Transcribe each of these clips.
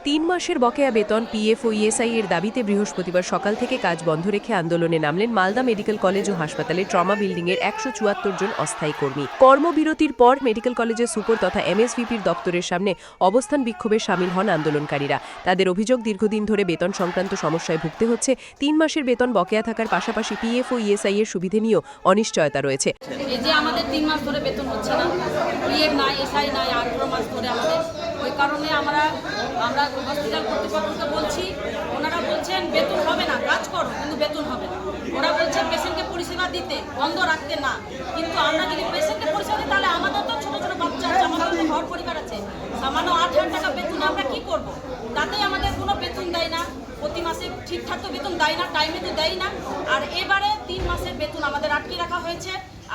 3 মাসের বকেয়া বেতন, পিএফ ও ইএসআই এর দাবিতে বৃহস্পতিবার সকাল থেকে কাজ বন্ধ রেখে আন্দোলনে নামলেন মালদা মেডিকেল কলেজ ও হাসপাতালের ট্রমা বিল্ডিংয়ের 174 জন অস্থায়ী কর্মী। কর্মবিরতির পর মেডিকেল কলেজের সুপার তথা এমএসভিপির দপ্তরের সামনে অবস্থান বিক্ষোভে সামিল হন আন্দোলনকারীরা। তাদের অভিযোগ, দীর্ঘদিন ধরে বেতন সংক্রান্ত সমস্যায় ভুগতে হচ্ছে। 3 মাসের বেতন বকেয়া থাকার পাশাপাশি পিএফ ও ইএসআই এর সুবিধে নিয়েও অনিশ্চয়তা রয়েছে। এই যে আমাদের 3 মাস ধরে বেতন হচ্ছে না, পিএফ নাই, এসআই নাই, 18 মাস ধরে আমাদের, ওই কারণে আমরা হসপিটাল কর্তৃপক্ষকে বলছি। ওনারা বলছেন বেতন হবে না, কাজ করো কিন্তু বেতন হবে না। ওরা বলছেন পেশেন্টকে পরিষেবা দিতে, বন্ধ রাখতে না। কিন্তু আমরা যদি পেশেন্টকে পরিষেবা দিই তাহলে আমাদের তো ছোট ছোট বাচ্চা আছে, আমাদের তো ঘর পরিবার আছে। সামান্য 8,000 টাকা বেতনে আমরা কি করব? তাতেই আমাদের কোনো বেতন দেয় না, প্রতি মাসে ঠিকঠাক তো বেতন দেয় না, টাইমে তো দেয় না। আর এবারে 3 মাসের বেতন আমাদের আটকে রাখা হয়েছে।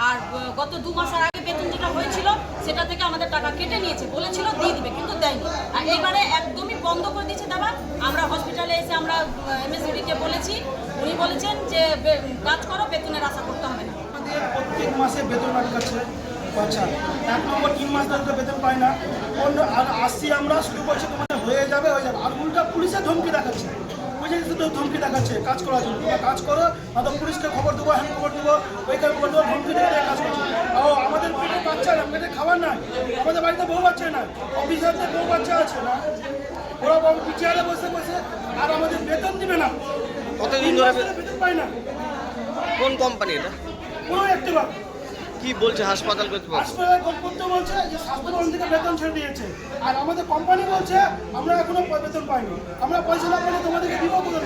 আর গত 2 মাসের আগে বেতন যেটা হয়েছিল সেটা থেকে আমাদের টাকা কেটে নিয়েছে, বলেছিল দিয়ে দিবে কিন্তু দেয়নি। আর এবারে একদমই বন্ধ করে দিয়েছে দেওয়া। আমরা হসপিটালে এসে আমরা এমএসভিকে বলেছি, উনি বলেছেন যে কাজ করো, বেতনের আশা করতে হবে না। আমাদের প্রত্যেক মাসে বেতন আটকাচ্ছে। আচ্ছা, 1 নম্বর 3 মাস ধরে বেতন পাই না। আর আসছি আমরা, শুরু করছি তোমাদের হয়ে যাবে। আর উল্টা পুলিশের ধমকি দেখাচ্ছে, ধমকি দেখাচ্ছে কাজ করার জন্য। তোমরা কাজ করো, নয়তো পুলিশকে খবর দেবো, হ্যাঁ খবর দেবো, ওই খবর দেবো, ধমকি দিয়ে কাজ করছে। ও আমাদের পেটে বাচ্চা না, পেটে খাবার নাই, আমাদের বাড়িতে বউ বাচ্চা নাই, অফিসারদের বউ বাচ্চা আছে না, ওরা চেয়ারে বসে বসে আর আমাদের বেতন দিবে না। কতদিন ধরে বেতন পাই না। কোন কোম্পানি এটা? কোনো একটা বার কি বলছে হাসপাতাল কর্তৃপক্ষ? হাসপাতাল কর্তৃপক্ষ বলছে যে স্বাস্থ্যভবন থেকে বেতন ছেড়ে দিয়েছে। আর আমাদের কোম্পানি বলছে আমরা এখনো বেতন পাইনি, আমরা পয়সা না পেলে তোমাদেরকে দিব বলে।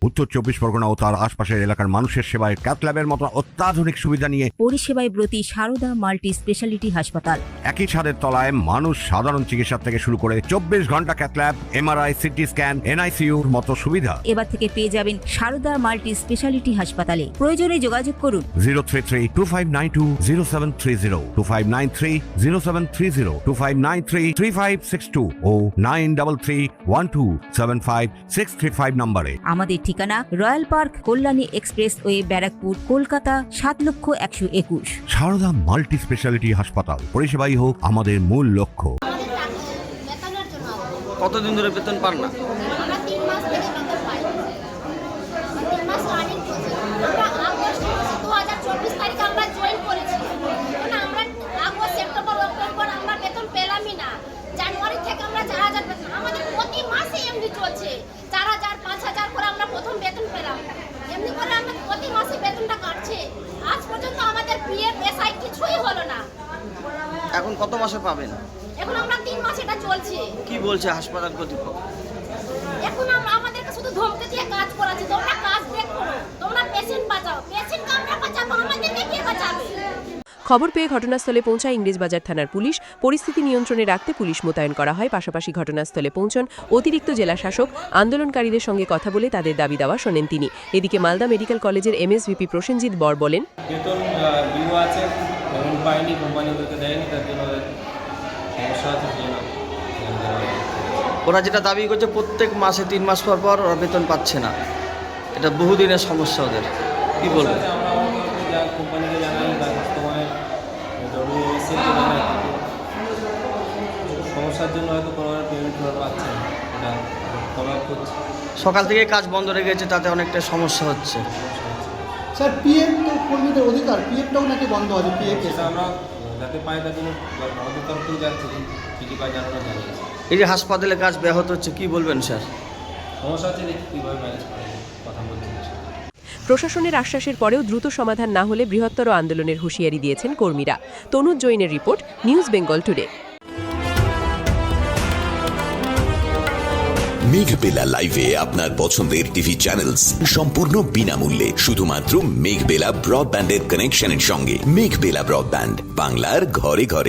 উত্তর 24 পরগনা ও তার আশপাশের এলাকার মানুষের সেবায় ক্যাথল্যাবের মতো অত্যাধুনিক সুবিধা নিয়ে পরিষেবায় ব্রতী সারদা মাল্টি স্পেশালিটি হাসপাতাল। একই ছাদের তলায় মানুষ সাধারণ চিকিৎসা থেকে শুরু করে 24 ঘন্টা ক্যাথল্যাব, এমআরআই, সিটি স্ক্যান, এনআইসিইউর মতো সুবিধা এবার থেকে পেয়ে যাবেন সারদা মাল্টি স্পেশালিটি হাসপাতালে। প্রয়োজনে যোগাযোগ করুন 033-2592-0730, 2593-0730, 2593-3562 ও 9331275635 নম্বরে। আমাদের ঠিকানা royal park, Kalyani expressway, Barrackpore, Kolkata 7,01,21। Sarada multi speciality হাসপাতাল, পরিষেবাই হোক আমাদের মূল লক্ষ্য। কতদিন ধরে বেতন পান না? আমরা 3 মাস থেকে বেতন পাই। 3 মাস রানিং চলছে। আমরা আগস্ট 2024 তারিখে আমরা জয়েন করেছি। মানে আমরা আগস্ট, সেপ্টেম্বর, অক্টোবর আমরা বেতন পেলামই না। জানুয়ারি থেকে আমরা 4,000 বেতন, আমাদের প্রতি মাসে এমনি চলছে। 4,000, 5,000 করে আমরা প্রথম বেতন পেলাম। এমনি করে আমরা প্রতি মাসে বেতনটা কাটছে। আজ পর্যন্ত আমাদের পিএফ, এসআই কিছুই হলো না। এখন কত মাসে পাবেন? এখন আমরা 3 মাস এটা চলছে। কি বলছে হাসপাতাল কর্তৃপক্ষ? এখন আমাদেরকে শুধু ধমকি দিয়ে কাজ করাচ্ছে, তোমরা কাজ দেখো, তোমরা পেশেন্ট বাঁচাও। পেশেন্টকে আমরা বাঁচাবো, আমাদেরকে কে বাঁচাবে? খবর পেয়ে ঘটনাস্থলে পৌঁছায় ইংরেজবাজার থানার পুলিশ। পরিস্থিতি নিয়ন্ত্রণে রাখতে পুলিশ মোতায়েন করা হয়। পাশাপাশি ঘটনাস্থলে পৌঁছন অতিরিক্ত জেলা শাসক। আন্দোলনকারীদের সঙ্গে কথা বলে তাদের দাবি দাওয়া শোনেন তিনি। এদিকে মালদা মেডিকেল কলেজের এমএসভিপি প্রসেনজিৎ বর বলেন, বেতন ডিউ আছে, পেমেন্ট পাইনি, কোম্পানি ওদেরকে দেয়নি, তার জন্য ওদের সমস্যা আছে। ওরা যেটা দাবি করছে প্রত্যেক মাসে 3 মাস পর পর ওরা বেতন পাচ্ছে না, এটা বহুদিনের সমস্যা ওদের। কি বলবো? আমরা যা কোম্পানিকে জানাই, তার কাস্টমারের ডব্লিউএসএকে জানাই, সমস্যার জন্য হয়তো কোনো পেমেন্ট পাচ্ছে না, এটা ফলো আপ করছে। সকাল থেকে কাজ বন্ধ রেখেছে, তাতে অনেকটা সমস্যা হচ্ছে। স্যার, পিএফ তো কর্মীদের অধিকার, পিএফটাও নাকি বন্ধ আছে। পিএফ সেটা আমরা যাতে পাই তার জন্য আমাদের তরফ থেকে যাচ্ছে, কী কী কাজ জানানো জানিয়েছি। এই যে হাসপাতালে কাজ ব্যাহত হচ্ছে, কি বলবেন স্যার? সমস্যা হচ্ছে, দেখি কীভাবে ম্যানেজ করা যায়, কথা বলতে। প্রশাসনের আশ্বাসের পরেও দ্রুত সমাধান না হলে বৃহত্তর আন্দোলনের হুঁশিয়ারি দিয়েছেন কর্মীরা। তনুজ জৈনের রিপোর্ট, নিউজ বেঙ্গল টুডে। মেঘবেলা লাইভে আপনার পছন্দের টিভি চ্যানেলস সম্পূর্ণ বিনামূল্যে, শুধুমাত্র মেঘবেলা ব্রডব্যান্ডের কানেকশনের সঙ্গে। মেঘবেলা ব্রডব্যান্ড, বাংলার ঘরে ঘরে।